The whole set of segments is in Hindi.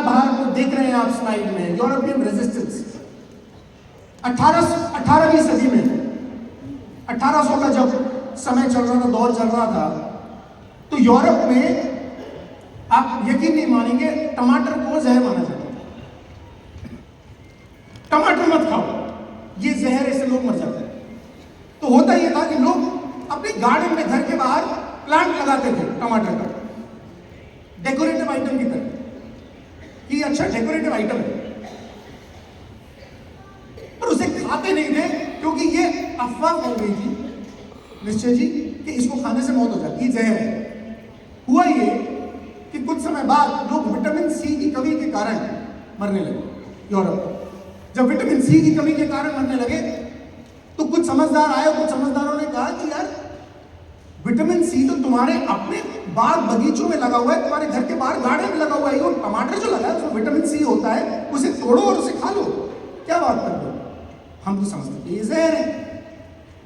बाहर को देख रहे हैं आप स्लाइड में, यूरोपियन रेजिस्टेंस 18वीं सदी में 1800 का जब समय चल रहा था, दौर चल रहा था, तो यूरोप में आप यकीन नहीं मानेंगे टमाटर को जहर माना जाता था। टमाटर मत खाओ, ये जहर, ऐसे लोग मर जाते हैं। तो होता यह था कि लोग अपने गार्डन में, घर के बाहर प्लांट लगाते थे टमाटर का, डेकोरेटिव आइटम की तरह कि अच्छा डेकोरेटिव आइटम है, पर उसे खाते नहीं थे क्योंकि ये अफवाह फैल गई थी निश्चय जी कि इसको खाने से मौत हो जाती है, जहर है। हुआ ये कि कुछ समय बाद लोग विटामिन सी की कमी के कारण मरने लगे यूरोप। जब विटामिन सी की कमी के कारण मरने लगे तो कुछ समझदार आए, कुछ समझदारों ने कहा कि यार विटामिन सी तो तुम्हारे अपने बाग बगीचों में लगा हुआ है, तुम्हारे घर के बाहर गार्डन में लगा हुआ है, और टमाटर जो लगा है उसमें विटामिन सी होता है, उसे तोड़ो और उसे खा लो। क्या बात कर दो, हम तो समझते ये जहर है।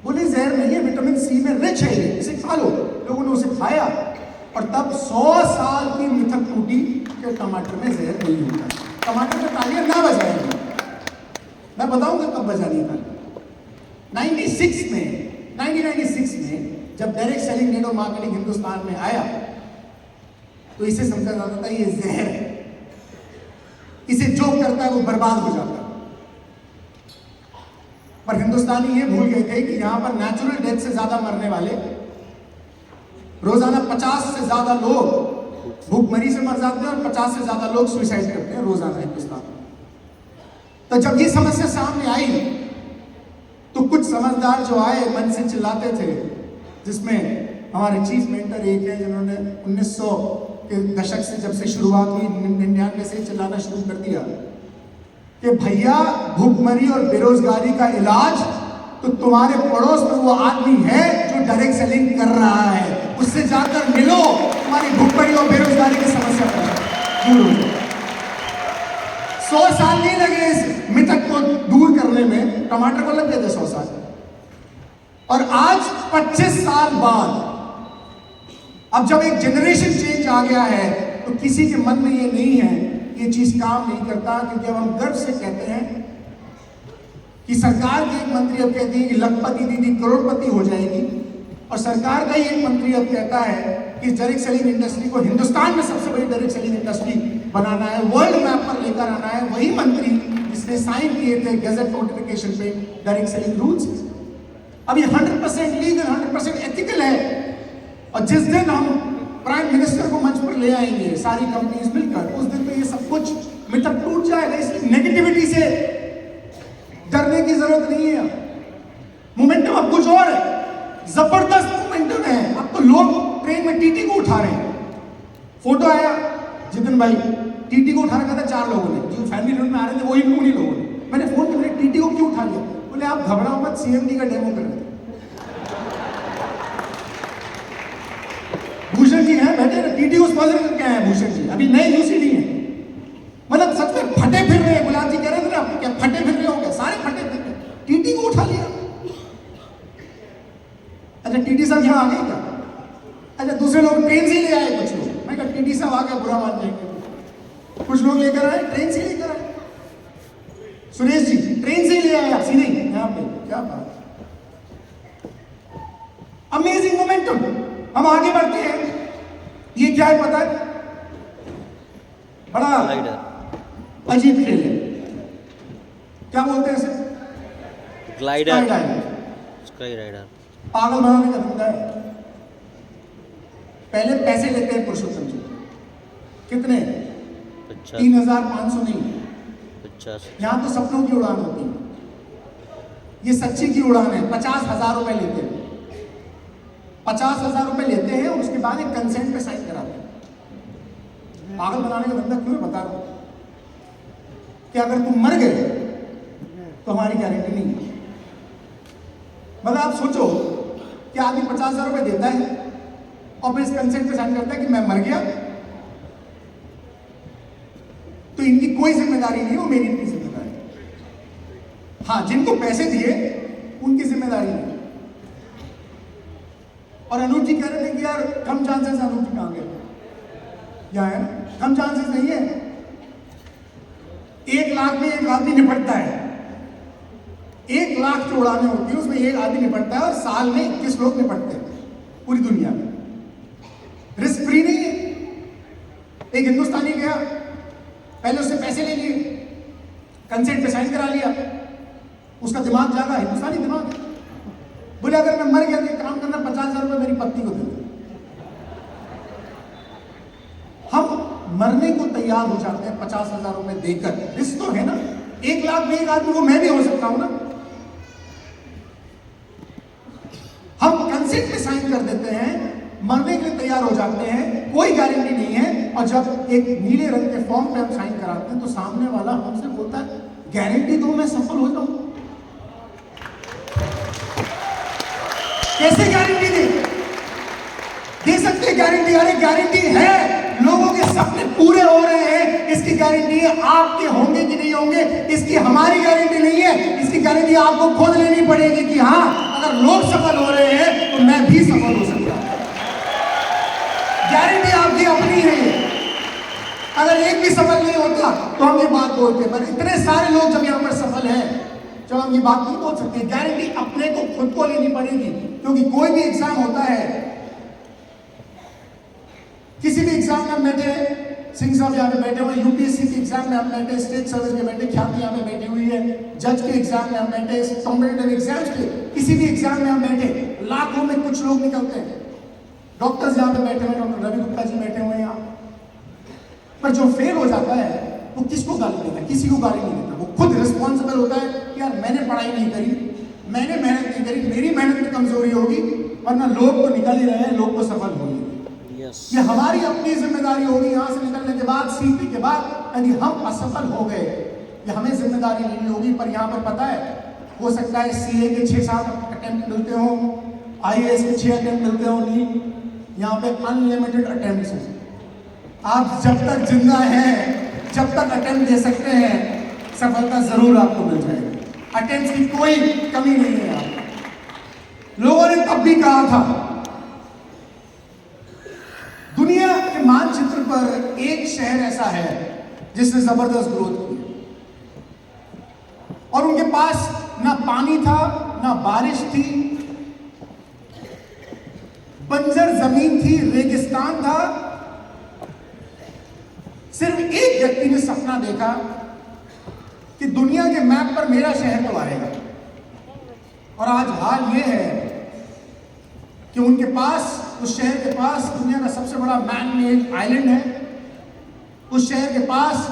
बोले जहर नहीं है, विटामिन सी में रिच है, इसे खा लो। लोगों ने उसे खाया और तब 100 साल की मिथक टूटी कि टमाटर में जहर नहीं होता। टमाटर में तालियां ना बजाएंगे, मैं बताऊंगा कब बजानी था। 1996 में जब direct selling network marketing Hindustan में आया तो इसे समझा जाता था ये जहर है, इसे जो करता है वो बर्बाद हो जाता है। पर हिंदुस्तानी ये भूल गए थे कि यहां पर नेचुरल डेथ से ज्यादा मरने वाले, रोजाना 50 से ज्यादा लोग भूखमरी से मर जाते हैं और 50 से ज्यादा लोग सुसाइड करते हैं रोजाना हिंदुस्तान में। तो जब ये समस्या सामने आई तो कुछ समझदार जो आए मन से चिल्लाते थे, जिसमें हमारे चीफ मेंटर एक है जिन्होंने 1900 के दशक से जब से शुरुआत हुई 99 से चिल्लाना शुरू कर दिया कि भैया भूखमरी और बेरोजगारी का इलाज तो तुम्हारे पड़ोस में वो आदमी है जो डायरेक्ट सेलिंग कर रहा है, उससे जाकर मिलो, तुम्हारी भूखमरी और बेरोजगारी की समस्या दूर हो जाए। 100 साल नहीं लगे इस मिथक को दूर करने में, टमाटर को लग गए थे 100 साल। और आज 25 साल बाद अब जब एक जनरेशन चेंज आ गया है तो किसी के मन में ये नहीं है, ये चीज काम नहीं करता, क्योंकि अब हम गर्व से कहते हैं कि सरकार के एक मंत्री अब कहती है कि लखपति दीदी करोड़पति हो जाएगी, और सरकार का ही एक मंत्री अब कहता है कि डायरेक्ट सेलिंग इंडस्ट्री को हिंदुस्तान में सबसे बड़ी डायरेक्ट सेलिंग इंडस्ट्री बनाना है, वर्ल्ड मैप पर लेकर आना है। वही मंत्री जिसने साइन किए थे गैजेट नोटिफिकेशन पे डायरेक्ट सेलिंग रूल्स। अब ये 100% लीगल, 100% एथिकल है, और जिस दिन हम प्राइम मिनिस्टर को मंच पर ले आएंगे सारी कंपनीज मिलकर, उस दिन तो ये सब कुछ मिथक टूट जाएगा। इसलिए नेगेटिविटी से डरने की जरूरत नहीं है। मोमेंटम अब कुछ और है, जबरदस्त मोमेंटम है। अब तो लोग ट्रेन में टीटी को उठा रहे हैं। फोटो आया जितिन भाई, टीटी को उठा रखा था 4 लोगों ने, जो फैमिली रूम में आ रहे थे वही उन्हीं लोगों ने। मैंने फोन किया, टीटी को क्यों उठा लिया? बोले आप घबराओ मत, सीएमडी का डेमो कर रहे थे। भूषण जी हैं बैठे ना, टीटी को स्पॉन्सर करके आए हैं भूषण जी, अभी नए यूसीडी हैं। मतलब सच में फटे फिर रहे हैं। गुलाब जी कह रहे थे ना, क्या फटे फिर रहे हो क्या? सारे फटे फिर रहे, टीटी को उठा लिया। अच्छा टीटी साहब यहाँ आ गए क्या? अच्छा दूसरे लोग ट्रेन से ही ले आए कुछ लोग। मैं कहा टीटी साहब आ गए बुरा मान जाएंगे। कुछ लोग लेकर आए, ट्रेन से ही लेकर आए। सुरेश जी ट्रेन से ही ले आए, आप सीधे यहाँ पे। क्या बात, अमेजिंग मोमेंटम। हम आगे बढ़ते हैं। ये क्या है पता है? बड़ा अजीब खेल है। क्या बोलते हैं इसे? Glider, sky rider. पागल बनाने का धंधा है। पहले पैसे लेते हैं पुरुषोत्तम जी। कितने? 3,500 नहीं, 50। यहाँ तो सपनों की उड़ान होती है। ये सच्ची की उड़ान है। 50,000 रुपए लेते हैं, 50,000 रुपए लेते हैं, उसके बाद एक कंसेंट पे साइन कराते हैं। पागल बनाने का धंधा क्यों बता रहा हूं कि अगर तुम मर गए तो हमारी गारंटी नहीं है। मतलब आप सोचो कि आदमी 50,000 रुपए देता है और फिर इस कंसेंट पे साइन करता है कि मैं मर गया तो इनकी कोई जिम्मेदारी नहीं हो, मेरी इनकी जिम्मेदारी। हाँ, जिनको पैसे दिए उनकी जिम्मेदारी नहीं। और अनूप जी कह रहे थे कि यार कम चांसेस, अनूप जी कहाँ गए? यहाँ है ना, कम चांसेस नहीं है। 1 लाख में एक आदमी निपटता है, 1 लाख की उड़ानें होती है, उसमें एक आदमी निपटता है और साल में 21 लोग निपटते हैं पूरी दुनिया में। रिस्क फ्री नहीं है। एक हिंदुस्तानी गया, पहले उससे पैसे ले लिए, कंसेंट पे साइन करा लिया, उसका दिमाग जागा, हिंदुस्तानी दिमाग है। बोले अगर मैं मर गया तो काम करना, 50,000 रुपये मेरी पत्नी को दे दो। हम मरने को तैयार हो जाते हैं 50,000 रुपये देकर। रिस्क तो है ना, 1 लाख में एक आदमी, वो मैं भी हो सकता हूं ना। हम कंसेंट पे साइन कर देते हैं, मरने के लिए तैयार हो जाते हैं, कोई गारंटी नहीं है। और जब एक नीले रंग के फॉर्म पे हम साइन कराते हैं तो सामने वाला हमसे बोलता है गारंटी दो मैं सफल हो जाऊं। कैसे गारंटी दे सकते गारंटी? अरे गारंटी है, लोगों के सपने पूरे हो रहे हैं, इसकी गारंटी है। आपके होंगे कि नहीं होंगे इसकी हमारी गारंटी नहीं है, इसकी गारंटी आपको खुद लेनी पड़ेगी कि हाँ अगर लोग सफल हो रहे हैं तो मैं भी सफल हो सकता हूं। गारंटी आपकी अपनी है। अगर एक भी सफल नहीं होता तो हम ये बात बोलते, पर इतने सारे लोग जब यहां पर सफल हैं, जब हम ये बात नहीं बोल सकते। गारंटी अपने को खुद को लेनी पड़ेगी, क्योंकि कोई भी एग्जाम होता है, किसी भी एग्जाम में हम बैठे, सिंह साहब यहाँ पे बैठे हुए, यूपीएससी के एग्जाम में हम बैठे, स्टेट सर्विस में बैठे, ख्याति यहाँ पे बैठी हुई है, जज के एग्जाम में हम बैठे, कॉम्पिटिटिव एग्जाम्स के किसी भी एग्जाम में हम बैठे, लाखों में कुछ लोग निकलते हैं। डॉक्टर्स यहाँ पे बैठे हुए, डॉक्टर रवि गुप्ता जी बैठे हुए हैं यहाँ पर। जो फेल हो जाता है वो किसको गाली देता है? किसी को गाली नहीं देता, वो खुद रिस्पॉन्सिबल होता है कि यार मैंने पढ़ाई नहीं करी, मैंने मेहनत नहीं करी, मेरी मेहनत में कमजोरी होगी, वरना लोग तो निकल ही रहे हैं, लोग तो सफल होंगे। ये हमारी अपनी जिम्मेदारी होगी। यहां से निकलने के बाद, सीखने के बाद यदि हम असफल हो गए, ये हमें जिम्मेदारी लेनी होगी। पर यहाँ पर पता है, हो सकता है सीए के 6-7 अटेम्प्ट मिलते हो, आईएएस के 6 अटेम्प्ट मिलते हो, नहीं, यहाँ पे अनलिमिटेड अटेम्प्ट हैं। आप जब तक जिंदा हैं, जब तक अटेम्प्ट दे सकते हैं, सफलता जरूर आपको मिल जाएगी। अटेम्प्ट की कोई कमी नहीं है। आप लोगों ने तब भी कहा था, दुनिया के मानचित्र पर एक शहर ऐसा है जिसने जबरदस्त ग्रोथ की, और उनके पास ना पानी था, ना बारिश थी, बंजर जमीन थी, रेगिस्तान था। सिर्फ एक व्यक्ति ने सपना देखा कि दुनिया के मैप पर मेरा शहर तो आएगा। और आज हाल यह है कि उनके पास, उस शहर के पास दुनिया का सबसे बड़ा मैन मेड आइलैंड है। उस शहर के पास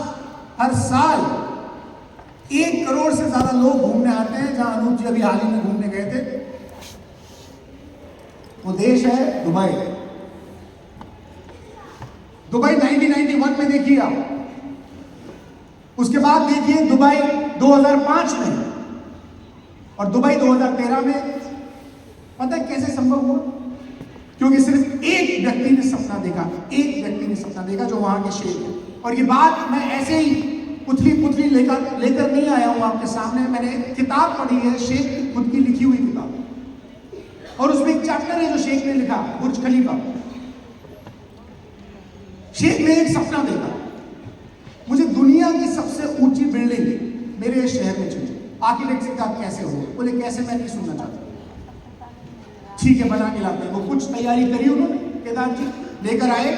हर साल 1 करोड़ से ज्यादा लोग घूमने आते हैं। जहां अनूप जी अभी हाल ही में घूमने गए थे, वो देश है दुबई। दुबई 1991 में देखिए आप, उसके बाद देखिए दुबई 2005 में, और दुबई 2013 में। पता है कैसे संभव हुआ? क्योंकि सिर्फ एक व्यक्ति ने सपना देखा, एक व्यक्ति ने सपना देखा जो वहां के शेख है। और ये बात मैं ऐसे ही पुतली लेकर नहीं आया हूं आपके सामने। मैंने किताब पढ़ी है, शेख की खुद की लिखी हुई किताब, और उसमें एक चैप्टर है जो शेख ने लिखा, बुर्ज खलीफा। शेख ने एक सपना देखा, मुझे दुनिया की सबसे ऊंची बिल्डिंग मेरे शहर में चाहिए। आर्किटेक्ट से कहा कैसे हो? बोले कैसे, मैं नहीं सुनना चाहता। ठीक है, बना के लाते हैं। वो कुछ तैयारी करी उन्होंने, केदार जी लेकर आए,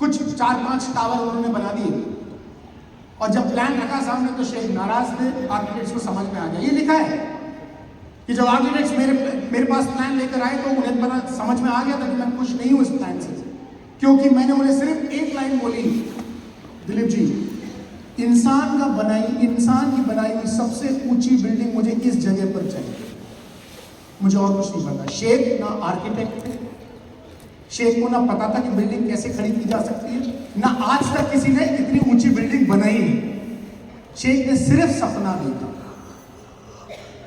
कुछ 4-5 टावर उन्होंने बना दिए। और जब प्लान रखा सामने तो शेख नाराज थे। आर्किटेक्ट्स को समझ में आ गया, ये लिखा है कि जब आर्किटेक्ट्स मेरे पास प्लान लेकर आए तो उन्हें पता समझ में आ गया था कि मैं खुश नहीं हूं इस प्लान से, क्योंकि मैंने उन्हें सिर्फ एक लाइन बोली, दिलीप जी, इंसान की बनाई हुई सबसे ऊंची बिल्डिंग मुझे इस जगह पर चाहिए, मुझे और कुछ नहीं पता। शेख ना आर्किटेक्ट थे, शेख को ना पता था कि बिल्डिंग कैसे खड़ी की जा सकती है, ना आज तक किसी ने इतनी ऊंची बिल्डिंग बनाई है। शेख ने सिर्फ सपना देखा,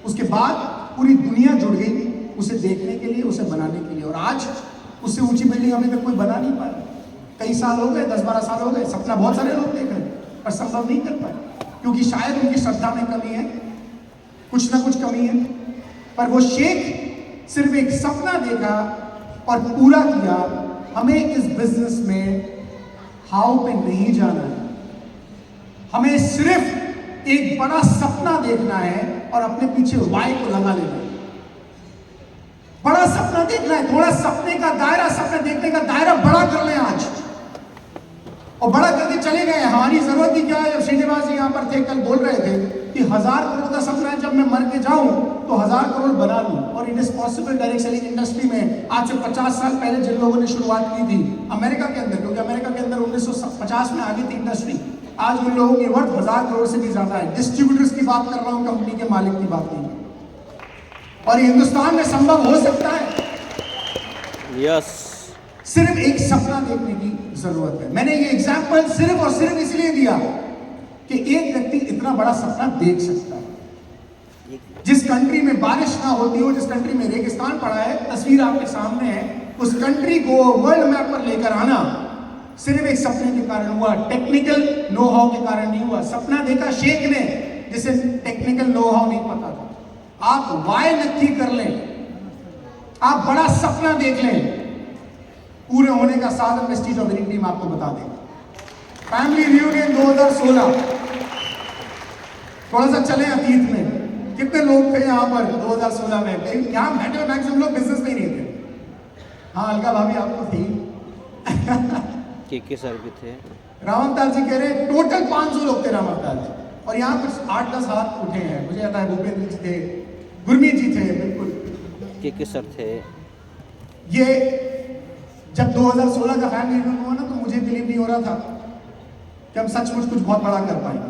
उसके बाद पूरी दुनिया जुड़ गई उसे देखने के लिए, उसे बनाने के लिए। और आज उससे ऊंची बिल्डिंग अभी तक कोई बना नहीं पाया। कई साल हो गए, 10-12 साल हो गए, सपना बहुत सारे लोग देख रहे हैं पर संभव नहीं कर पाए, क्योंकि शायद उनकी श्रद्धा में कमी है, कुछ ना कुछ कमी है। पर वो शेख सिर्फ एक सपना देखा और पूरा किया। हमें इस बिजनेस में हाउ पे नहीं जाना है, हमें सिर्फ एक बड़ा सपना देखना है और अपने पीछे वाई को लगा लेना है। बड़ा सपना देखना है, थोड़ा सपने का दायरा, सपने देखने का दायरा बड़ा कर लें आज, और बड़ा करके चले गए। हमारी जरूरत ही क्या है? जब श्रीनिवास जी यहाँ पर थे, कल बोल रहे थे कि 1000 करोड़ का सपना है, जब मैं मर के जाऊं तो 1000 करोड़ बना लूं। और it is possible direct selling industry में आज से 50 साल पहले जिन लोगों ने शुरुआत की थी अमेरिका के अंदर, क्योंकि अमेरिका के अंदर 1950 में आगे थी इंडस्ट्री, आज उन लोगों की वर्थ 1000 करोड़ से भी ज्यादा है। डिस्ट्रीब्यूटर्स की बात कर रहा हूं, कंपनी के मालिक की बात नहीं। और ये हिंदुस्तान में संभव हो सकता है। यस। सिर्फ एक सपना देखने की जरूरत है। मैंने ये एग्जाम्पल सिर्फ और सिर्फ इसलिए दिया कि एक व्यक्ति इतना बड़ा सपना देख सकता है। जिस कंट्री में बारिश ना होती हो, जिस कंट्री में रेगिस्तान पड़ा है, तस्वीर आपके सामने है, उस कंट्री को वर्ल्ड मैप पर लेकर आना सिर्फ एक सपने के कारण हुआ, टेक्निकल नो हाउ के कारण नहीं हुआ। सपना देखा शेख ने, जिसे टेक्निकल नो हाउ नहीं पता था। आप वाय नक्की कर लें, आप बड़ा सपना देख लें, पूरे होने का साधन वेस्टीज ऑफ विनिंग टीम आपको बता देगा। फैमिली रियूनियन 2016, थोड़ा सा चले अतीत में, कितने लोग थे यहाँ पर 2016 में? यहाँ बैठे मैक्सिमम लोग बिजनेस में ही नहीं थे। हाँ अलका भाभी आप तो थी। के सर भी थे। रामअवतार जी कह रहे हैं टोटल 500 लोग थे रामअवतार जी, और यहाँ कुछ 8-10 हाथ उठे हैं। मुझे याद है भूपेंद्र जी थे, गुरमीत जी थे, बिल्कुल के सर थे। ये जब 2016 का फैमिली रियूनियन हुआ ना, तो मुझे बिलीव नहीं हो रहा था कि हम सचमुच कुछ बहुत बड़ा कर पाएंगे।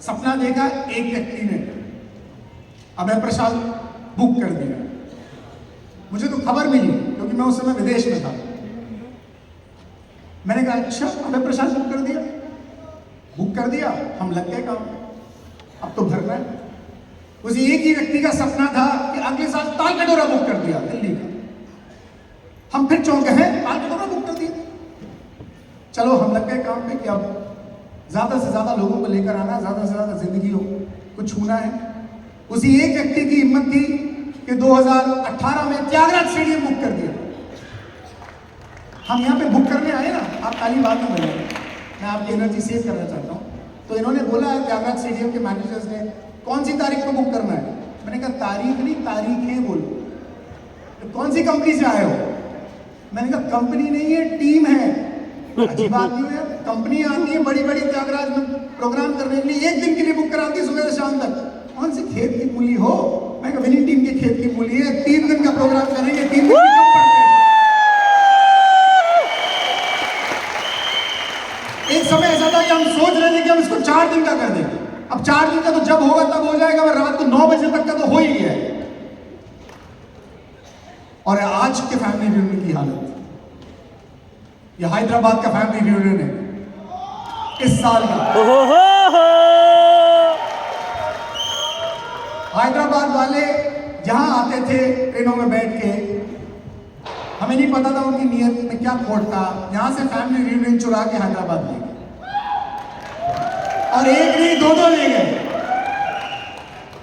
सपना देखा एक व्यक्ति ने, अभय प्रसाद बुक कर दिया। मुझे तो खबर मिली क्योंकि मैं उस समय विदेश में था। मैंने कहा अच्छा अभय प्रसाद बुक कर दिया, बुक कर दिया, हम लग गए काम, अब तो भरना है। उसी एक ही व्यक्ति का सपना था कि अगले साल तालकटोरा बुक कर दिया दिल्ली का। हम फिर चौंके हैं, तालकटोरा बुक कर दिया। चलो हम लग गए काम पे कि अब ज्यादा से ज्यादा लोगों को लेकर आना, ज्यादा से ज्यादा जिंदगी को छूना है। उसी एक व्यक्ति की हिम्मत थी कि 2018 में त्यागराज स्टेडियम बुक कर दिया। हम यहाँ पे बुक करने आए ना, आप ताली बात में बोले, मैं आपकी एनर्जी सेव करना चाहता हूँ। तो इन्होंने बोला है त्यागराज स्टेडियम के मैनेजर्स ने, कौन सी तारीख को बुक करना है? मैंने कहा तारीख नहीं, तारीखें बोलो। तो कौन सी कंपनी से आए हो? मैंने कहा कंपनी नहीं है, टीम है। अजीब आदमी है, कंपनी आती है बड़ी बड़ी त्यागराज में प्रोग्राम करने के लिए, एक दिन के लिए बुक कराती है सुबह से शाम तक। कौन सी खेत की मूली हो? मैं कहा विनिंग टीम की खेत की मूली है, 3 दिन का प्रोग्राम करेंगे, 3 दिन कम पड़ते हैं। एक समय ऐसा था कि हम सोच रहे थे कि हम इसको 4 दिन का कर देंगे। अब 4 दिन का तो जब होगा तब हो जाएगा, रात को 9 बजे तक का तो हो ही गया है। और आज के फैमिली रियूनियन की हालत, ये हैदराबाद का फैमिली रियूनियन है इस साल का। हैदराबाद वाले जहां आते थे ट्रेनों में बैठ के, हमें नहीं पता था उनकी नीयत में क्या खोट था। यहां से फैमिली रियूनियन चुरा के हैदराबाद ले गए, और एक नहीं 2 ले गए।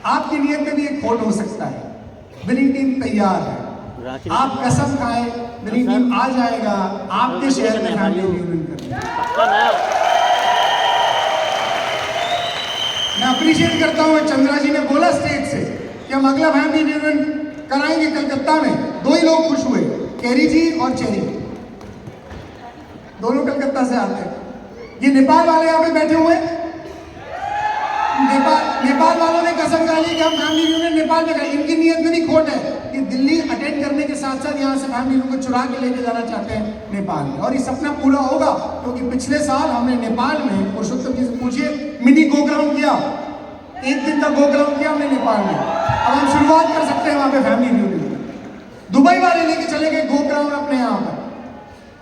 आपकी नीयत में भी एक खोट हो सकता है। विनिंग टीम तैयार है, आप कसम खाएं विनिंग टीम आ जाएगा आपके शहर में फैमिली रियूनियन करने। मैं अप्रिशिएट करता हूं, चंद्रा जी ने बोला स्टेज से कि हम अगला फैमिली रियूनियन कराएंगे कलकत्ता में। 2 ही लोग खुश हुए, कैरी जी और चेरी, दोनों कलकत्ता से आते हैं। ये नेपाल वाले यहाँ पे बैठे हुए, नेपाल वालों ने कसम खा ली कि हम फैमिली रियूनियन नेपाल में करें। इनकी नीयत में भी खोट है कि दिल्ली अटेंड करने के साथ साथ यहाँ से फैमिली को चुरा के लेके जाना चाहते हैं नेपाल में, और ये सपना पूरा होगा। क्योंकि पिछले साल हमने नेपाल में, पुरुषोत्तम जी से पूछिए, मिनी गोग्राउंड किया, 1 दिन का गोग्राउंड किया हमने नेपाल में। अब हम शुरुआत कर सकते हैं वहां पे फैमिली रियूनियन। दुबई वाले लेके चले गए गोग्राउंड अपने यहाँ पर।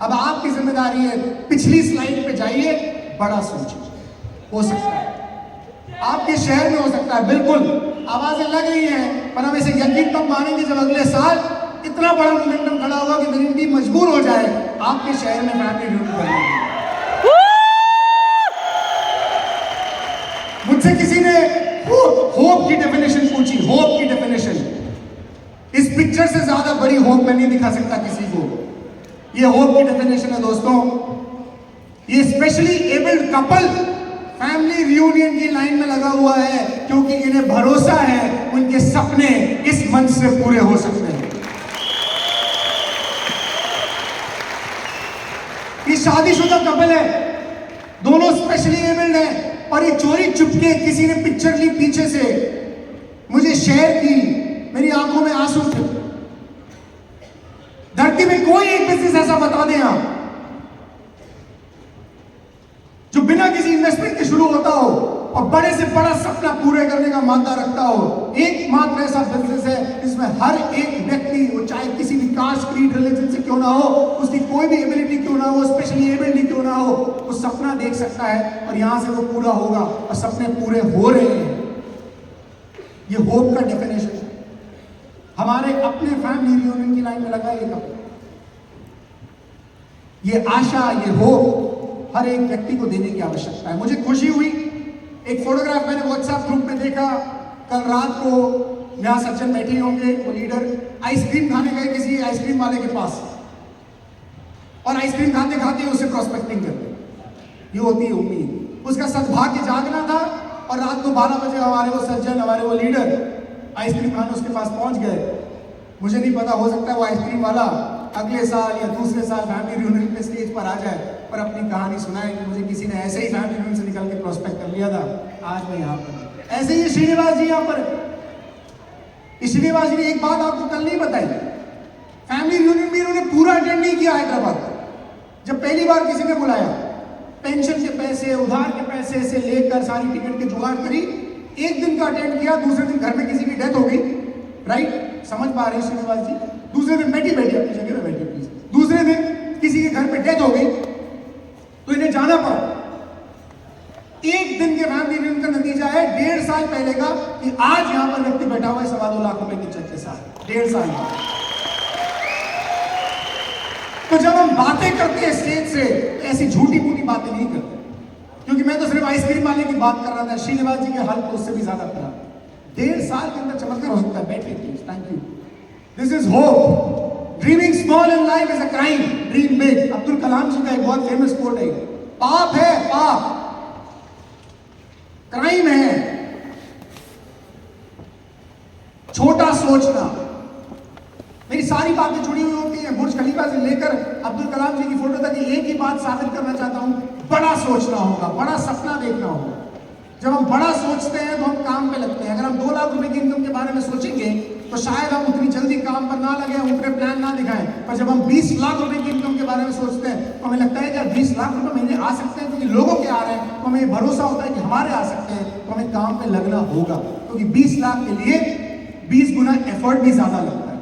अब आपकी जिम्मेदारी है, पिछली स्लाइड पे जाइए, बड़ा सोचिए, हो सकता है आपके शहर में हो सकता है। बिल्कुल आवाजें लग रही हैं, पर हम इसे यकीन तब मानेंगे जब अगले साल इतना बड़ा मोमेंटम खड़ा होगा कि विनिंग टीम मजबूर हो जाए आपके शहर में फैमिली रियूनियन करने के। मुझसे किसी ने होप की डेफिनेशन पूछी, होप की डेफिनेशन। इस पिक्चर से ज्यादा बड़ी होप मैं नहीं दिखा सकता किसी को। ये होप की डेफिनेशन है दोस्तों। ये specially abled couple family reunion की लाइन में लगा हुआ है क्योंकि इन्हें भरोसा है उनके सपने इस मंच से पूरे हो सकते हैं। ये शादीशुदा कपल है, दोनों स्पेशली एबल्ड है, और ये चोरी चुपके किसी ने पिक्चर ली पीछे से, मुझे शेयर की, मेरी आंखों में आंसू थे। धरती में कोई एक बिजनेस ऐसा बता दें आप जो बिना किसी इन्वेस्टमेंट के शुरू होता हो और बड़े से बड़ा सपना पूरे करने का मादा रखता हो। एकमात्र ऐसा बिजनेस है जिसमें हर एक व्यक्ति, वो चाहे किसी भी कास्ट, क्रीड, रिलीजन से क्यों ना हो, उसकी कोई भी एबिलिटी क्यों ना हो, स्पेशली एबिलिटी क्यों ना हो, वो सपना देख सकता है और यहां से वो पूरा होगा, और सपने पूरे हो रहे हैं। ये होप का डेफिनेशन है। हमारे अपने फैमिली रियूनियन की लाइन में लगा ये कपल, ये आशा, ये होप हर एक व्यक्ति को देने की आवश्यकता है। मुझे खुशी हुई, एक फोटोग्राफ मैंने व्हाट्सएप ग्रुप में देखा कल रात को, यहां सज्जन बैठे होंगे, वो लीडर आइसक्रीम खाने गए किसी आइसक्रीम वाले के पास, और आइसक्रीम खाते खाते उसे प्रोस्पेक्टिंग करते। ये होती है उम्मीद। उसका सद्भाग्य जागना था, और रात को 12 बजे हमारे वो सज्जन, हमारे वो लीडर आइसक्रीम खाने उसके पास पहुंच गए। मुझे नहीं पता, हो सकता है वो आइसक्रीम वाला अगले साल या दूसरे साल फैमिली रियूनियन पे स्टेज पर आ जाए और अपनी कहानी सुनाए कि मुझे किसी ने ऐसे ही फैमिली रियूनियन से निकल के प्रोस्पेक्ट कर लिया था, आज मैं यहाँ पर। ऐसे ही श्रीनिवास जी यहाँ पर, श्रीनिवास जी ने एक बात आपको कल नहीं बताई, फैमिली रियूनियन में इन्होंने पूरा अटेंड नहीं किया हैदराबाद। जब पहली बार किसी ने बुलाया, पेंशन के पैसे, उधार के पैसे से लेकर सारी टिकट के जुगाड़ करी, एक दिन का अटेंड किया, दूसरे दिन घर में किसी की डेथ हो गई। राइट, समझ पा रहे हैं श्रीनिवास जी? दूसरे दिन बैठी अपनी जगह में बैठी प्लीज। दूसरे दिन किसी के घर पे डेथ हो गई तो इन्हें जाना पड़ा। एक दिन के फैमिली रियूनियन का नतीजा है 1.5 साल पहले का, कि आज यहां पर व्यक्ति बैठा हुआ है 2.25 लाख रुपए के चेक के साथ, 1.5 साल बाद। तो जब हम बातें करते हैं स्टेज से, ऐसी झूठी मूठी बातें नहीं करते, क्योंकि मैं तो सिर्फ आइसक्रीम वाले की बात कर रहा था, श्रीनिवास जी के हाल तो उससे भी ज्यादा खराब। 1.5 साल के अंदर चमत्कार हो सकता है। बैठिए please, thank you. This is hope. Dreaming small in life is a crime, dream big. Abdul Kalam ji का एक बहुत फेमस कोट है, पाप है, पाप, क्राइम है छोटा सोचना। मेरी सारी बातें जुड़ी हुई होती हैं, बुर्ज खलीफा से लेकर अब्दुल कलाम जी की फोटो तक एक ही बात साबित करना चाहता हूं, बड़ा सोचना होगा, बड़ा सपना देखना होगा। जब हम बड़ा सोचते हैं तो हम काम पे लगते हैं। अगर हम 2 लाख रुपए की इनकम के बारे में सोचेंगे तो शायद हम उतनी जल्दी काम पर ना लगे, उतने प्लान ना दिखाएं। पर जब हम 20 लाख रुपए की इनकम के बारे में सोचते हैं तो हमें लगता है कि यार 20 लाख रुपए महीने आ सकते हैं, क्योंकि लोगों के आ रहे हैं, तो हमें भरोसा होता है कि हमारे आ सकते हैं, तो हमें काम पे लगना होगा, क्योंकि 20 लाख के लिए 20 गुना एफर्ट भी ज्यादा लगता है।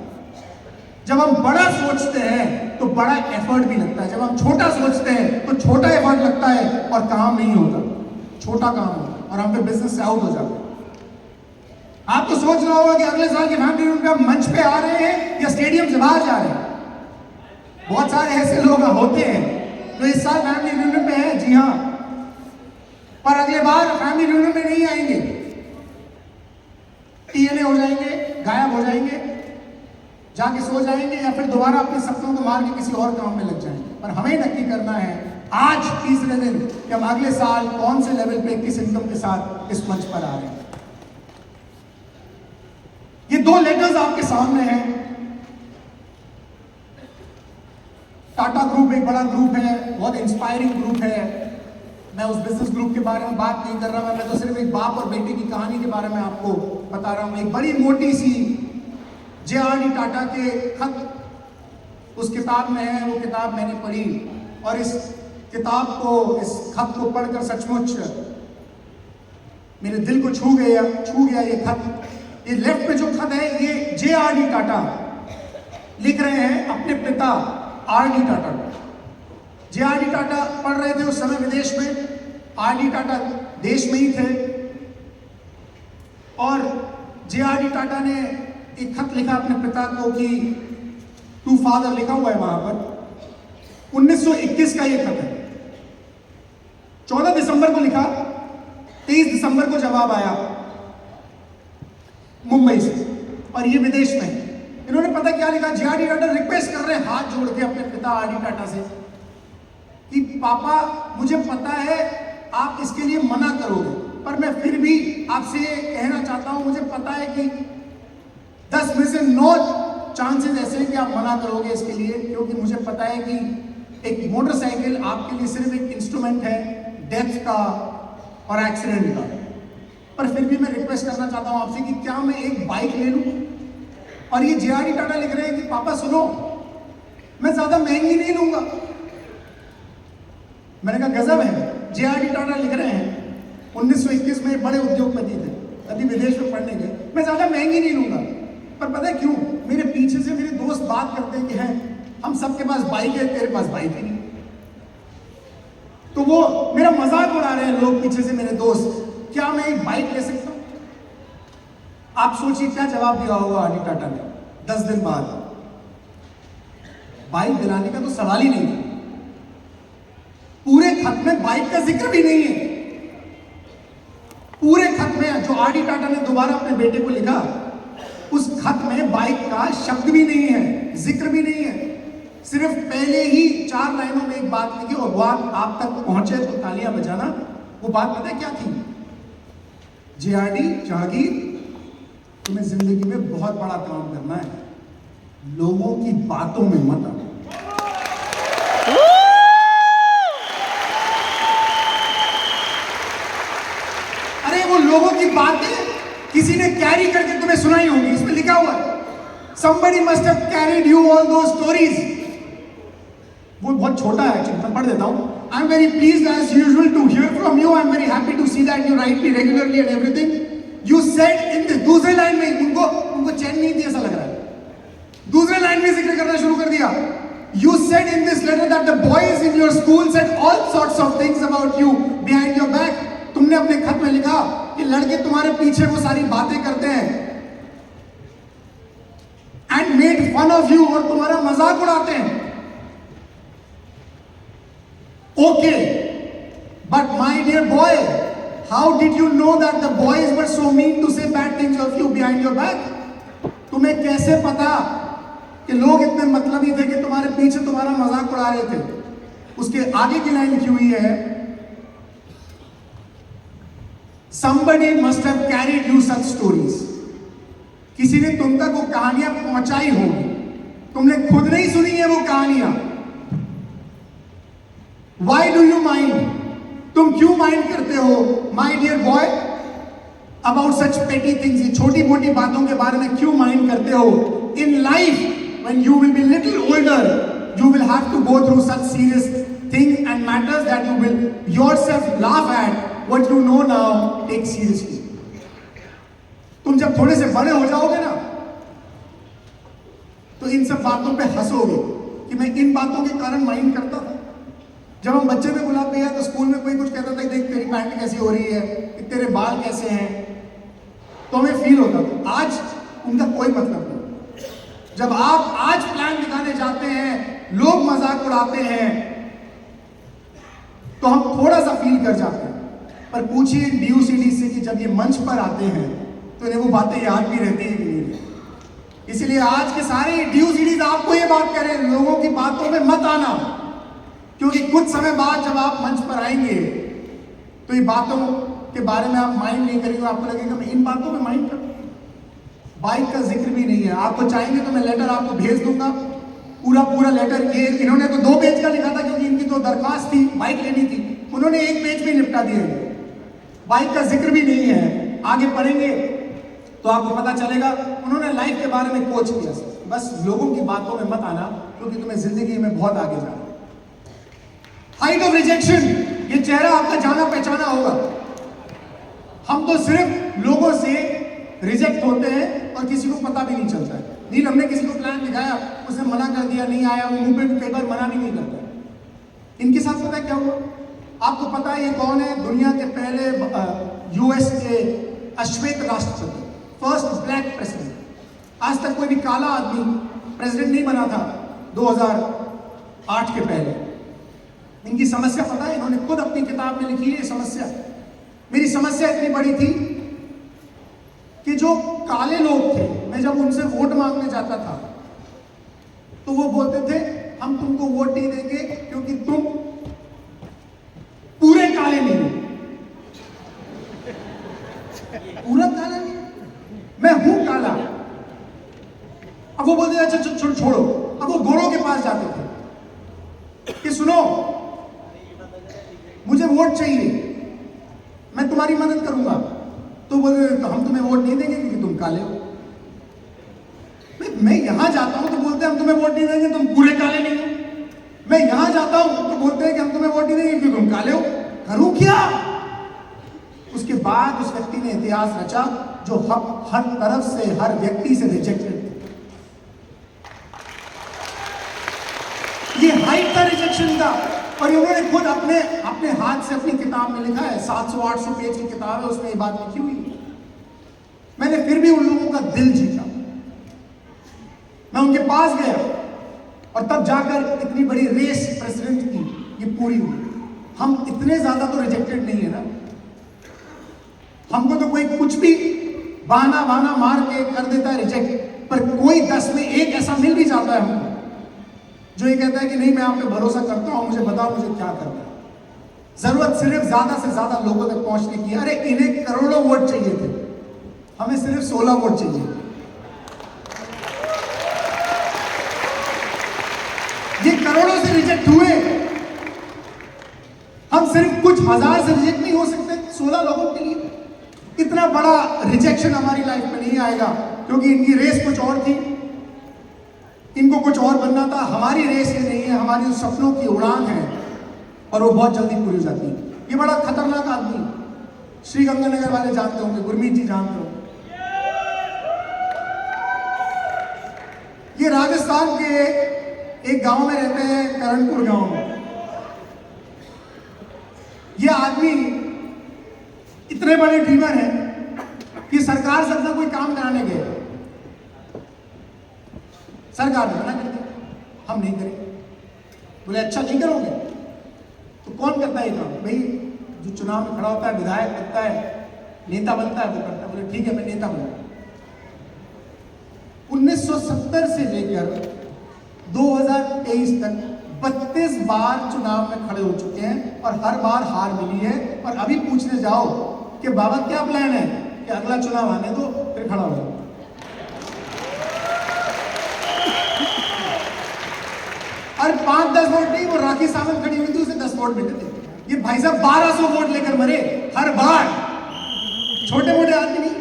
जब हम बड़ा सोचते हैं तो बड़ा एफर्ट भी लगता है, जब हम छोटा सोचते हैं तो छोटा एफर्ट लगता है और काम नहीं होता, छोटा काम होता है और हम फिर बिजनेस से आउट हो जाते हैं। आप तो सोच रहा होगा कि अगले साल के फैमिली रियूनियन पे हम मंच पे आ रहे हैं या स्टेडियम से बाहर जा रहे हैं। बहुत सारे ऐसे लोग होते हैं जो इस साल फैमिली रियूनियन पे हैं, जी हाँ, पर अगले बार फैमिली रियूनियन में नहीं आएंगे, टीएनए हो जाएंगे, गायब हो जाएंगे, जाके सो जाएंगे, या फिर दोबारा अपने सपनों को मार के किसी और काम में लग जाएंगे। पर हमें नक्की करना है आज, तीसरे दिन, कि हम अगले साल कौन से लेवल पे, किस इनकम के साथ इस मंच पर आ रहे हैं। ये 2 लेटर्स आपके सामने हैं। टाटा ग्रुप एक बड़ा ग्रुप है, बहुत इंस्पायरिंग ग्रुप है। मैं उस बिजनेस ग्रुप के बारे में बात नहीं कर रहा, मैं तो सिर्फ एक बाप और बेटे की कहानी के बारे में आपको बता रहा हूं। एक बड़ी मोटी सी जे.आर.डी. टाटा के खत उस किताब में है, वो किताब मैंने पढ़ी, और इस किताब को, इस खत को पढ़कर सचमुच मेरे दिल को छू गया ये खत। ये लेफ्ट में जो खत है, ये जे.आर.डी. टाटा लिख रहे हैं अपने पिता आर.डी. टाटा को। जे.आर.डी. टाटा पढ़ रहे थे उस समय विदेश में, आर.डी. टाटा देश में ही थे, और जे.आर.डी. टाटा ने एक खत लिखा अपने पिता को कि टू फादर लिखा हुआ है वहां पर। 1921 का ये खत है, 14 दिसंबर को लिखा, 23 दिसंबर को जवाब आया मुंबई से, और ये विदेश में है। इन्होंने पता क्या लिखा, जे.आर.डी. टाटा रिक्वेस्ट कर रहे हैं हाथ जोड़ के अपने पिता आर.डी. टाटा से कि पापा, मुझे पता है आप इसके लिए मना करोगे, पर मैं फिर भी आपसे कहना चाहता हूं, मुझे पता है कि 10 में से 9 चांसेस ऐसे हैं कि आप मना करोगे इसके लिए, क्योंकि मुझे पता है कि एक मोटरसाइकिल आपके लिए सिर्फ एक इंस्ट्रूमेंट है डेथ का और एक्सीडेंट का। पर फिर भी मैं रिक्वेस्ट करना चाहता हूं आपसे कि क्या मैं एक बाइक ले लूं? और ये जे.आर.डी. टाटा लिख रहे हैं कि पापा सुनो, मैं ज्यादा महंगी नहीं लूंगा। मैंने कहा गजब है, जे.आर.डी. टाटा लिख रहे हैं 1921 में बड़े उद्योगपति थे, अभी विदेश में पढ़ने गए, मैं ज्यादा महंगी नहीं लूंगा। पर पता है क्यों? मेरे पीछे से मेरे दोस्त बात करते हैं कि हैं हम सबके पास बाइक है, तेरे पास बाइक ही नहीं। तो वो मेरा मजाक उड़ा रहे हैं लोग पीछे से, मेरे दोस्त, क्या मैं एक बाइक ले सकता हूं? आप सोचिए क्या जवाब दिया होगा आर.डी. टाटा ने 10 दिन बाद। बाइक दिलाने का तो सवाल ही नहीं था। पूरे खत में बाइक का जिक्र भी नहीं है। पूरे खत में जो आर.डी. टाटा ने दोबारा अपने बेटे को लिखा, उस खत में बाइक का शब्द भी नहीं है, जिक्र भी नहीं है। सिर्फ पहले ही 4 लाइनों में एक बात लिखी और बात आप तक पहुंचे तो तालियां बजाना। वो बात पता है क्या थी? जे.आर.डी. जहांगीर, तुम्हें जिंदगी में बहुत बड़ा काम करना है, लोगों की बातों में मत आना। अरे वो लोगों की बातें किसी ने कैरी करके तुम्हें सुनाई होगी, इसमें लिखा हुआ है somebody must have carried you all those stories। वो बहुत छोटा है, मैं पढ़ देता हूं। I am very pleased as usual to hear from you. I am very happy to see that you write me regularly and everything. You said in the दूसरे लाइन में उनको चैन नहीं थी, ऐसा लग रहा है। दूसरे लाइन में जिक्र करना शुरू कर दिया। You said in this letter that the boys in your school said all sorts of things about you behind your back। तुमने अपने खत में लिखा कि लड़के तुम्हारे पीछे वो सारी बातें करते हैं and made fun of you, और तुम्हारा मजाक उड़ाते हैं। Okay, but my dear boy, how did you know that the boys were so mean to say bad things of you behind your back? तुम्हें कैसे पता कि लोग इतने मतलबी थे कि तुम्हारे पीछे तुम्हारा मजाक उड़ा रहे थे? उसके आगे की लाइन लिखी हुई है somebody must have carried you such stories। किसी ने तुम तक वो कहानियां पहुंचाई होगी, तुमने खुद नहीं सुनी है वो कहानियां। Why do you mind? तुम क्यों माइंड करते हो my dear boy about such petty things? ये छोटी मोटी बातों के बारे में क्यों माइंड करते हो? In life, when you will be little older, you will have to go through such serious things and matters that you will yourself laugh at what you know now take seriously। तुम जब थोड़े से बड़े हो जाओगे ना, तो इन सब बातों पे हंसोगे कि मैं इन बातों के कारण माइंड करता था। जब हम बच्चे में गुलाब भैया तो स्कूल में कोई कुछ कहता था, देख तेरी पैंट कैसी हो रही है, तेरे बाल कैसे हैं, तो हमें फील होता था। आज उनका कोई मतलब नहीं। जब आप आज प्लान दिखाने जाते हैं, लोग मजाक उड़ाते हैं, तो हम थोड़ा सा फील कर जाते हैं। पर पूछिए DUCD से कि जब ये मंच पर आते हैं तो इन्हें वो बातें याद भी रहती है कि नहीं। इसलिए आज के सारे DUCDs आपको ये बात कह रहे हैं, लोगों की बातों में मत आना, क्योंकि कुछ समय बाद जब आप मंच पर आएंगे तो ये बातों के बारे में आप माइंड नहीं करेंगे, आपको लगेगा मैं इन बातों में माइंड करूं। बाइक का जिक्र भी नहीं है। आपको चाहेंगे तो मैं लेटर आपको भेज दूंगा, पूरा लेटर। ये इन्होंने तो 2 पेज का लिखा था क्योंकि इनकी तो दरखास्त थी, बाइक लेनी थी, उन्होंने 1 पेज में निपटा दिया। बाइक का जिक्र भी नहीं है। आगे पढ़ेंगे तो आपको पता चलेगा उन्होंने लाइफ के बारे में कोच किया। बस लोगों की बातों में मत आना, क्योंकि तुम्हें जिंदगी में बहुत आगे जाना। हाइट ऑफ रिजेक्शन, ये चेहरा आपका जाना पहचाना होगा। हम तो सिर्फ लोगों से रिजेक्ट होते हैं और किसी को पता भी नहीं चलता है। नील, हमने किसी को प्लान दिखाया, उसने मना कर दिया, नहीं आया, वो मुंह पे कई बार मना भी नहीं करता। इनके साथ पता है क्या हुआ? आपको पता है ये कौन है? दुनिया के पहले US के अश्वेत राष्ट्रपति, फर्स्ट ब्लैक प्रेसिडेंट। आज तक कोई भी काला आदमी प्रेसिडेंट नहीं बना था 2008 के पहले। इनकी समस्या पता है? इन्होंने खुद अपनी किताब में लिखी है ये समस्या। मेरी समस्या इतनी बड़ी थी कि जो काले लोग थे, मैं जब उनसे वोट मांगने जाता था तो वो बोलते थे हम तुमको वोट नहीं देंगे क्योंकि तुम पूरे काले नहीं हो। अब वो बोलते अच्छा छोड़ो, अब वो गोरों के पास जाते थे कि सुनो मुझे वोट चाहिए, मैं तुम्हारी मदद करूंगा, तो बोलते तो हम तुम्हें वोट नहीं देंगे क्योंकि तुम काले हो। मैं यहां जाता हूं तो बोलते हैं हम तुम्हें वोट नहीं देंगे, तुम पूरे काले नहीं हो। मैं यहां जाता हूं तो बोलते हैं कि हम तुम्हें वोट नहीं देंगे क्योंकि तुम काले हो। करूं क्या? उसके बाद उस व्यक्ति ने इतिहास रचा जो हर तरफ से, हर व्यक्ति से रिजेक्टेड थे। ये हाइट था रिजेक्शन का, और उन्होंने खुद अपने हाथ से अपनी किताब में लिखा है, 700-800 पेज की किताब है, उसमें ये बात लिखी हुई है। मैंने फिर भी उन लोगों का दिल जीता, मैं उनके पास गया और तब जाकर इतनी बड़ी रेस प्रेसिडेंट की ये पूरी हुई। हम इतने ज्यादा तो रिजेक्टेड नहीं है ना, हमको तो कोई कुछ भी बहाना मार के कर देता है रिजेक्ट, पर कोई 10 में 1 ऐसा मिल भी जाता है हमको जो ये कहता है कि नहीं मैं आप पे भरोसा करता हूं, मुझे बताओ मुझे क्या करना है। जरूरत सिर्फ ज्यादा से ज्यादा लोगों तक पहुंचने की। अरे इन्हें करोड़ों वोट चाहिए थे, हमें सिर्फ 16 वोट चाहिए। ये करोड़ों से रिजेक्ट हुए, हम सिर्फ कुछ हजार से रिजेक्ट नहीं हो सकते 16 लोगों के लिए। इतना बड़ा रिजेक्शन हमारी लाइफ में नहीं आएगा, क्योंकि इनकी रेस कुछ और थी, इनको कुछ और बनना था। हमारी रेस ये नहीं है, हमारी सपनों की उड़ान है और वो बहुत जल्दी पूरी हो जाती है। ये बड़ा खतरनाक आदमी श्रीगंगानगर वाले जानते होंगे, गुरमीत जी जानते होंगे। ये राजस्थान के एक गांव में रहते हैं, करणपुर गांव में। ये आदमी इतने बड़े ड्रीमर हैं कि सरकार से अपना कोई काम कराने गए, सरकार ने मना कर दिया, हम नहीं करेंगे। बोले अच्छा नहीं करोगे तो कौन करता है ये काम? भाई जो चुनाव में खड़ा होता है, विधायक बनता है, नेता बनता है, वो करता है। बोले ठीक है मैं नेता बनूंगा। 1970 से लेकर 2023 तक 32 बार चुनाव में खड़े हो चुके हैं और हर बार हार मिली है। और अभी पूछने जाओ कि बाबा क्या प्लान है कि अगला चुनाव आने दो फिर खड़ा हो जाओ। और 5-10 वोट नहीं, वो राखी सावंत खड़ी हुई थी, उसे 10 वोट मिले थे। ये भाई साहब 1200 वोट लेकर मरे हर बार। छोटे मोटे आदमी नहीं,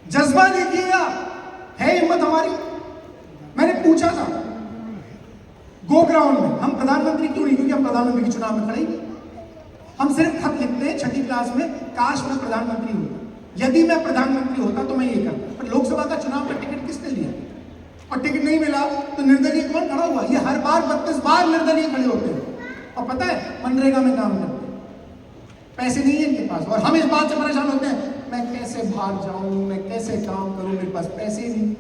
जज्बा देखिएगा, है हिम्मत हमारी। मैंने पूछा था गो ग्राउंड में हम प्रधानमंत्री क्यों नहीं, क्योंकि हम प्रधानमंत्री के चुनाव में खड़े ही। हम सिर्फ खत लिखते हैं 6ठी क्लास में, काश मैं प्रधानमंत्री होता, यदि मैं प्रधानमंत्री होता तो मैं ये करता। पर लोकसभा का चुनाव का टिकट किसने लिया और टिकट नहीं मिला तो निर्दलीय कौन खड़ा हुआ? ये हर बार 32 बार निर्दलीय खड़े होते हैं। और पता है मनरेगा में काम करते हैं, पैसे नहीं है इनके पास, और हम इस बात से परेशान होते हैं मैं कैसे भाग जाऊं, मैं कैसे काम करूं, मेरे पास पैसे ही नहीं।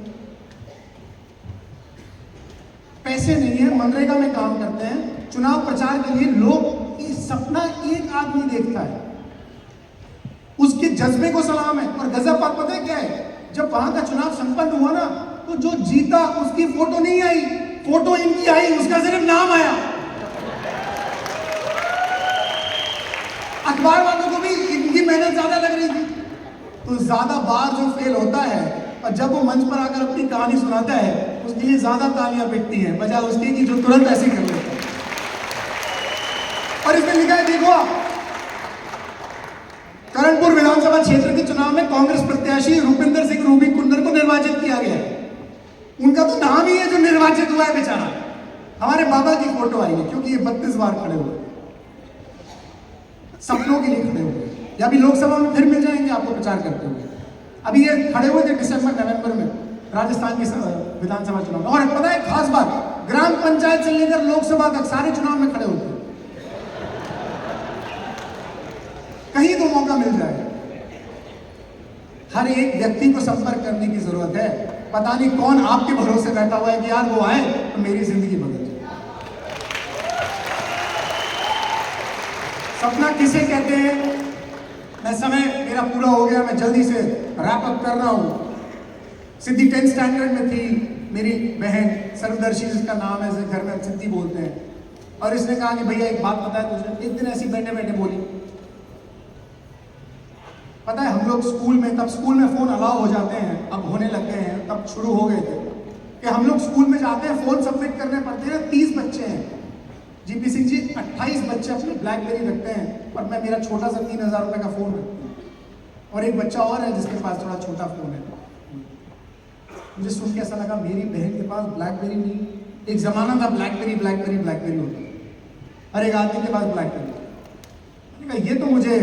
पैसे नहीं है, मनरेगा में काम करते हैं, चुनाव प्रचार के लिए लोग ये सपना एक आदमी देखता है, उसके जज्बे को सलाम है। और गजब बात पता है क्या है, जब वहां का चुनाव संपन्न हुआ ना तो जो जीता उसकी फोटो नहीं आई, फोटो इनकी आई, उसका सिर्फ नाम आया। अखबार वालों को भी इनकी मेहनत ज्यादा लग रही थी। तो ज्यादा बार जो फेल होता है और जब वो मंच पर आकर अपनी कहानी सुनाता है उसके लिए ज्यादा तालियां पिटती हैं बजाय उसके कि जो तुरंत ऐसे कर लेता है। और इसमें लिखा है देखो आप, करणपुर विधानसभा क्षेत्र के चुनाव में कांग्रेस प्रत्याशी रूपिंदर सिंह रूबी कुंडर को निर्वाचित किया गया है। उनका तो नाम ही है जो निर्वाचित हुआ है बेचारा। हमारे बाबा की फोटो आई है क्योंकि ये 32 बार खड़े हुए, सपनों के लिए खड़े हुए। या अभी लोकसभा में फिर मिल जाएंगे आपको प्रचार करते हुए। अभी ये खड़े हुए थे दिसंबर-नवंबर में राजस्थान के विधानसभा चुनाव में। और पता है खास बात, ग्राम पंचायत से लेकर लोकसभा तक सारे चुनाव में खड़े होते हैं। कहीं तो मौका मिल जाए। हर एक व्यक्ति को संपर्क करने की जरूरत है। पता नहीं कौन आपके भरोसे बैठा हुआ है कि यार वो आए तो मेरी जिंदगी बदल जाए। सपना किसे कहते हैं? मैं समय मेरा पूरा हो गया, मैं जल्दी से रैप अप कर रहा हूं। सिद्धि 10th स्टैंडर्ड में थी मेरी बहन सर्वदर्शी, जिसका नाम है, घर में सिद्धि बोलते हैं। और इसने कहा कि भैया एक बात पता है तुझे? एक दिन ऐसी बैठे बैठे बोली, पता है हम लोग स्कूल में, तब स्कूल में फोन अलाउ हो जाते हैं, अब होने लग गए हैं, तब शुरू हो गए थे। कि हम लोग स्कूल में जाते हैं, फोन सबमिट करने पड़ते हैं, 30 बच्चे हैं। जीपी सिंह जी 28 बच्चे अपने ब्लैकबेरी रखते हैं और मैं मेरा छोटा सा 3000 रुपए का फोन रखता हूँ और एक बच्चा और है जिसके पास थोड़ा छोटा फोन है। मुझे सुन के ऐसा लगा मेरी बहन के पास ब्लैकबेरी नहीं। एक जमाना था ब्लैकबेरी ब्लैकबेरी ब्लैकबेरी होता, हर एक आदमी के पास ब्लैकबेरी। ये तो मुझे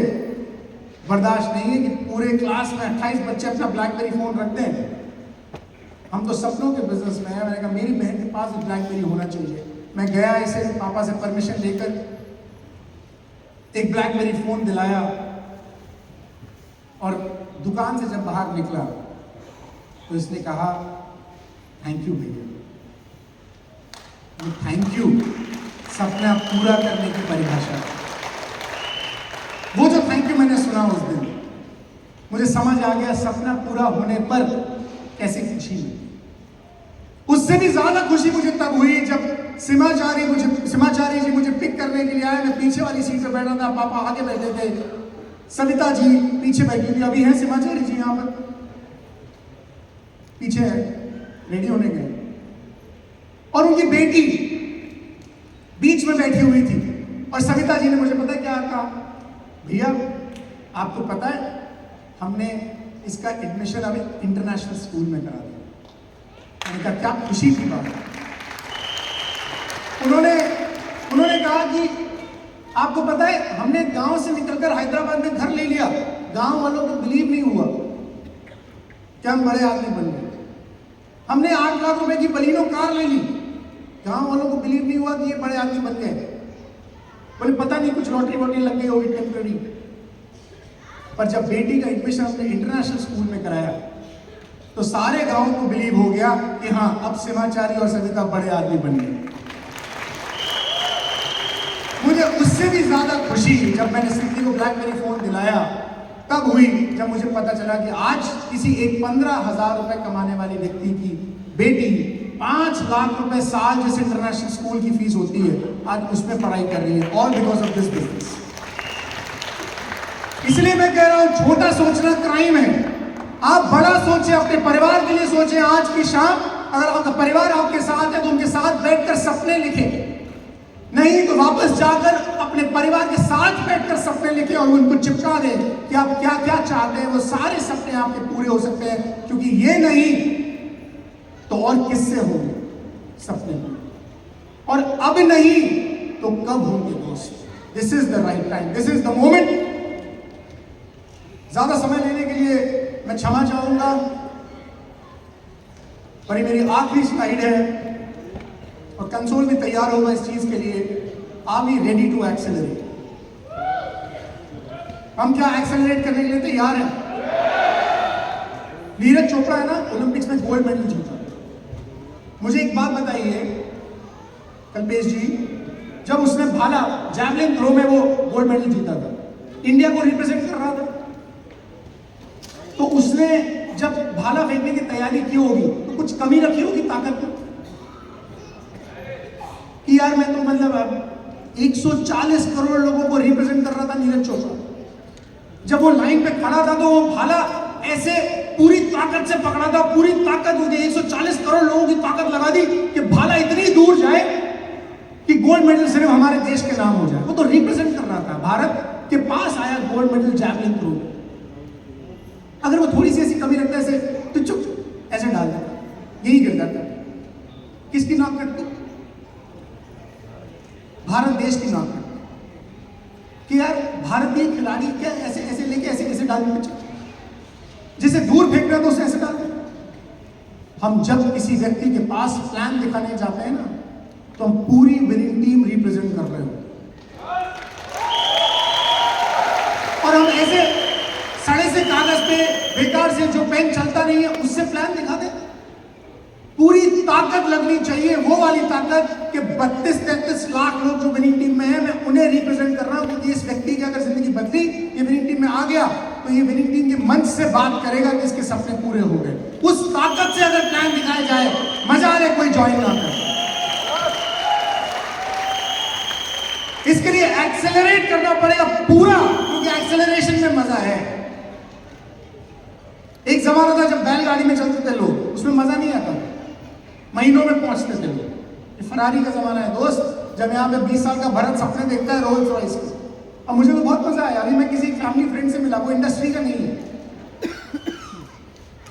बर्दाश्त नहीं है कि पूरे क्लास में 28 बच्चे अपना ब्लैकबेरी फोन रखते हैं। हम तो सपनों के बिजनेस में है। मैंने कहा मेरी बहन के पास ब्लैकबेरी होना चाहिए। मैं गया, इसे पापा से परमिशन लेकर एक ब्लैकबेरी फोन दिलाया और दुकान से जब बाहर निकला तो इसने कहा थैंक यू भैया। थैंक यू सपना पूरा करने की परिभाषा। वो जो थैंक यू मैंने सुना उस दिन, मुझे समझ आ गया सपना पूरा होने पर कैसी खुशी मिली। उससे भी ज्यादा खुशी मुझे तब हुई जब सिमाचारी जी मुझे पिक करने के लिए आए। मैं पीछे वाली सीट पर बैठा था, पापा आगे बैठे थे, सविता जी पीछे बैठी थी। अभी है सिमाचारी जी यहाँ पर पीछे है, रेडी होने गए, और उनकी बेटी बीच में बैठी हुई थी। और सविता जी ने मुझे पता है क्या कहा, भैया आपको पता है हमने इसका एडमिशन अभी इंटरनेशनल स्कूल में करा दिया। मैंने कहा क्या खुशी की बात है। उन्होंने कहा कि आपको पता है हमने गांव से निकलकर हैदराबाद में घर ले लिया। गांव वालों को बिलीव नहीं हुआ कि हम बड़े आदमी बन गए। हमने 8 लाख रुपए की बलिनो कार ले ली। गांव वालों को बिलीव नहीं हुआ कि ये बड़े आदमी बन गए। बोले पता नहीं कुछ लॉटरी वॉटरी लग गई होगी टेम्पररी। पर जब बेटी का एडमिशन हमने इंटरनेशनल स्कूल में कराया तो सारे गांव को बिलीव हो गया कि हाँ अब सिमाचारी और सविता बड़े आदमी बन गए। मुझे उससे भी ज्यादा खुशी जब मैंने सिद्धि को ब्लैकबेरी फोन दिलाया तब हुई जब मुझे पता चला कि आज किसी एक 15,000 रुपए कमाने वाली व्यक्ति की बेटी 5 लाख रुपए साल जिस इंटरनेशनल स्कूल की फीस होती है आज उसमें पढ़ाई कर रही है, all because of this business. इसलिए मैं कह रहा हूं छोटा सोचना क्राइम है। आप बड़ा सोचें, अपने परिवार के लिए सोचें। आज की शाम अगर आपका परिवार आपके साथ है तो उनके साथ बैठकर सपने लिखें, नहीं तो वापस जाकर अपने परिवार के साथ बैठकर सपने लिखें और उनको चिपका दें कि आप क्या क्या चाहते हैं। वो सारे सपने आपके पूरे हो सकते हैं, क्योंकि ये नहीं तो और किससे होंगे सपने पूरे, और अब नहीं तो कब होंगे दोस्त। This is the right time, this is the moment. ज्यादा समय लेने के लिए मैं क्षमा चाहूंगा, पर ये मेरी आखिरी स्लाइड है और कंसोल भी तैयार होगा इस चीज के लिए। Are we ready to accelerate? हम क्या एक्सेलरेट करने के लिए तैयार हैं? नीरज चोपड़ा है ना, ओलंपिक्स में गोल्ड मेडल जीता। मुझे एक बात बताइए कल्पेश जी, जब उसने भाला जैवलिन थ्रो में वो गोल्ड मेडल जीता था, इंडिया को रिप्रेजेंट कर रहा था, तो उसने जब भाला फेंकने की तैयारी की होगी तो कुछ कमी रखी होगी ताकत में कि यार मैं तो मतलब अब 140 करोड़ लोगों को रिप्रेजेंट कर रहा था नीरज चोपड़ा। जब वो लाइन पे खड़ा था तो वो भाला ऐसे पूरी ताकत से पकड़ा था, पूरी ताकत उसने 140 करोड़ लोगों की ताकत लगा दी कि भाला इतनी दूर जाए कि गोल्ड मेडल सिर्फ हमारे देश के नाम हो जाए। वो तो रिप्रेजेंट कर रहा था, भारत के पास आया गोल्ड मेडल जैवलिन थ्रो। अगर वो थोड़ी सी ऐसी कमी रखता ऐसे तो चुप ऐसे डाल देता, यही गिर जाता। किसकी नाक कटती? भारत देश की नाक कटती कि यार भारतीय खिलाड़ी क्या ऐसे ऐसे लेके ऐसे ऐसे डाल देते, जिसे दूर फेंक रहे तो उसे ऐसे डाल देते। हम जब किसी व्यक्ति के पास प्लान दिखाने जाते हैं ना तो हम पूरी विनिंग टीम रिप्रेजेंट कर रहे हो, और हम ऐसे सड़े से कागज पे बेकार से जो पेन चलता नहीं है उससे प्लान दिखा दे। पूरी ताकत लगनी चाहिए, वो वाली ताकत कि 32-33 लाख लोग जो विनिंग टीम में है मैं उन्हें रिप्रेजेंट कर रहा हूं, क्योंकि इस व्यक्ति की अगर जिंदगी बदली, ये विनिंग टीम में आ गया तो ये विनिंग टीम के मंच से बात करेगा कि इसके सपने पूरे हो गए। उस ताकत से अगर प्लान दिखाया जाए, मजा आ रहा, कोई ज्वाइन ना करे। इसके लिए एक्सेलरेट करना पड़ेगा पूरा, क्योंकि एक्सेलरेशन में मजा है। एक जमाना था जब बैलगाड़ी में चलते थे लोग, उसमें मजा नहीं आता। महीनों में पहुंचते थे लोग। ये फरारी का जमाना है दोस्त, जब यहाँ पे 20 साल का भरत सपने देखता है रोल्स रॉयस के। अब मुझे तो बहुत मजा आया, अभी मैं किसी फैमिली फ्रेंड से मिला, वो इंडस्ट्री का नहीं है।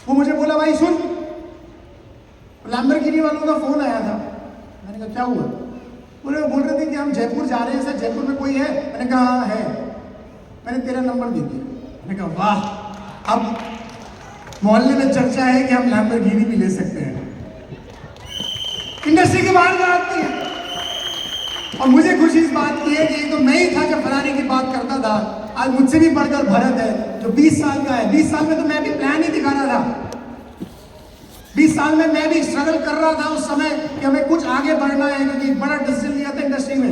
वो मुझे बोला भाई सुन, लैम्बोर्गिनी वालों का फोन आया था। मैंने कहा क्या हुआ? बोल रहे थे कि हम जयपुर जा रहे हैं सर, जयपुर में कोई है? मैंने कहा हाँ है। मैंने तेरा नंबर दे दिया। मैंने कहा वाह, अब मोहल्ले में चर्चा है कि हम लैम्बोर्गिनी भी ले सकते हैं। इंडस्ट्री के बाहर का आदमी है। और मुझे खुशी इस बात की है कि तो मैं ही था जब फरारी की बात करता था, आज मुझसे भी बढ़कर भरत है जो 20 साल का है। 20 साल में तो मैं भी प्लान ही दिखा रहा था। 20 साल में मैं भी स्ट्रगल कर रहा था उस समय कि हमें कुछ आगे बढ़ना है, क्योंकि एक बड़ा डिसीजन लिया था इंडस्ट्री में।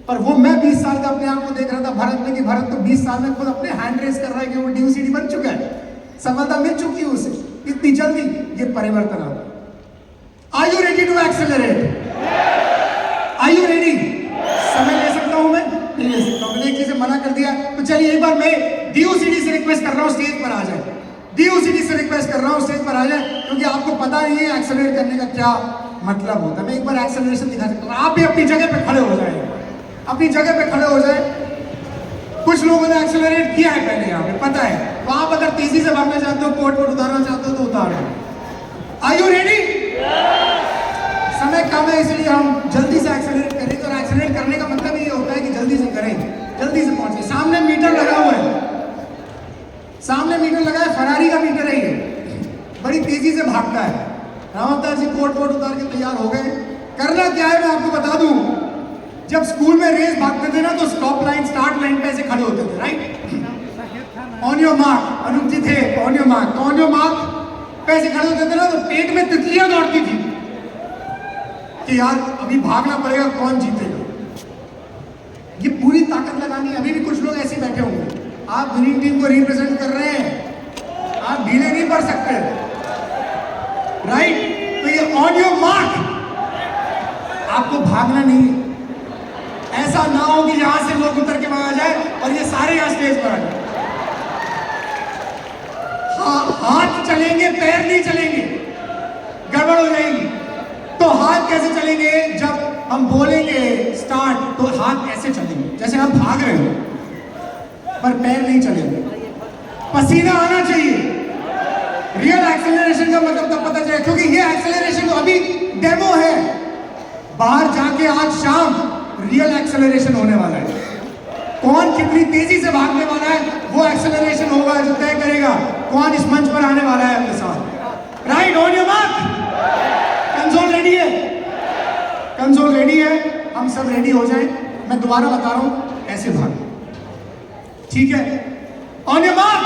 पर वो मैं 20 साल का अपने आप को देख रहा था भरत में, कि भरत तो 20 साल में खुद अपने हैंड रेस कर रहा है कि वो DOCD बन चुका है, सफलता मिल चुकी है उसे। इतनी जल्दी ये परिवर्तन आता। Are you ready to accelerate? Are you ready? समय ले सकता हूं मैं? नहीं ले सकता हूं। मैंने एक चीज से मना कर दिया, तो चलिए एक बार मैं DOCD से रिक्वेस्ट कर रहा हूं स्टेज पर आ जाए। DOCD से रिक्वेस्ट कर रहा हूं स्टेज पर आ जाए, क्योंकि आपको पता नहीं है एक्सेलरेट करने का क्या मतलब होता है। मैं एक बार एक्सेलरेशन दिखा सकता हूं। आप भी अपनी जगह पे खड़े हो जाए, अपनी जगह पे खड़े हो जाए। कुछ लोगों ने एक्सेलरेट किया है पहले, यहाँ पे पता है। तो आप अगर तेजी से भागना चाहते हो, कोट उतारना चाहते हो तो उतार दो। Are you ready? समय कम है, इसलिए हम जल्दी से एक्सेलरेट करेंगे। और एक्सेलरेट करने का मतलब ये होता है कि जल्दी से करें, जल्दी से पहुंचे। सामने मीटर लगा हुआ है, सामने मीटर लगा है, फरारी का मीटर है ये, बड़ी तेजी से भागता है। रामअवतार जी कोट उतार के तैयार हो गए। करना क्या है मैं आपको बता दूं, जब स्कूल में रेस भागते थे ना तो स्टॉप लाइन, स्टार्ट लाइन पे ऐसे खड़े होते थे, right? On your mark, Anup ji थे, on your mark, on your mark पे ऐसे खड़े होते थे ना, तो पेट में तितलियां दौड़ती थी कि यार अभी भागना पड़ेगा, कौन जीतेगा। ये पूरी ताकत लगानी। अभी भी कुछ लोग ऐसे बैठे होंगे, आप विनिंग टीम को रिप्रेजेंट कर रहे हैं, आप ढीले नहीं पड़ सकते, राइट? तो ये ऑन योर मार्क, आपको भागना नहीं है। ऐसा ना हो कि यहां से लोग उतर के वहां आ जाए और ये सारे यहां स्टेज पर आ जाए। हाथ चलेंगे, पैर नहीं चलेंगे, गड़बड़ हो जाएगी। तो हाथ कैसे चलेंगे? जब हम बोलेंगे स्टार्ट तो हाथ ऐसे चलेंगे जैसे हम भाग रहे हो, पर पैर नहीं चलेंगे। पसीना आना चाहिए। रियल एक्सेलरेशन का मतलब तब पता चले, क्योंकि ये एक्सेलरेशन तो अभी डेमो है। बाहर जाके आज शाम रियल एक्सेलरेशन होने वाला है। कौन कितनी तेजी से भागने वाला है वो एक्सेलरेशन होगा जो तय करेगा कौन इस मंच पर आने वाला है अपने साथ। Right, on your mark, console ready है, कंसोल रेडी है, हम सब रेडी हो जाए। मैं दोबारा बता रहा हूं कैसे भागना, ठीक है? On your mark,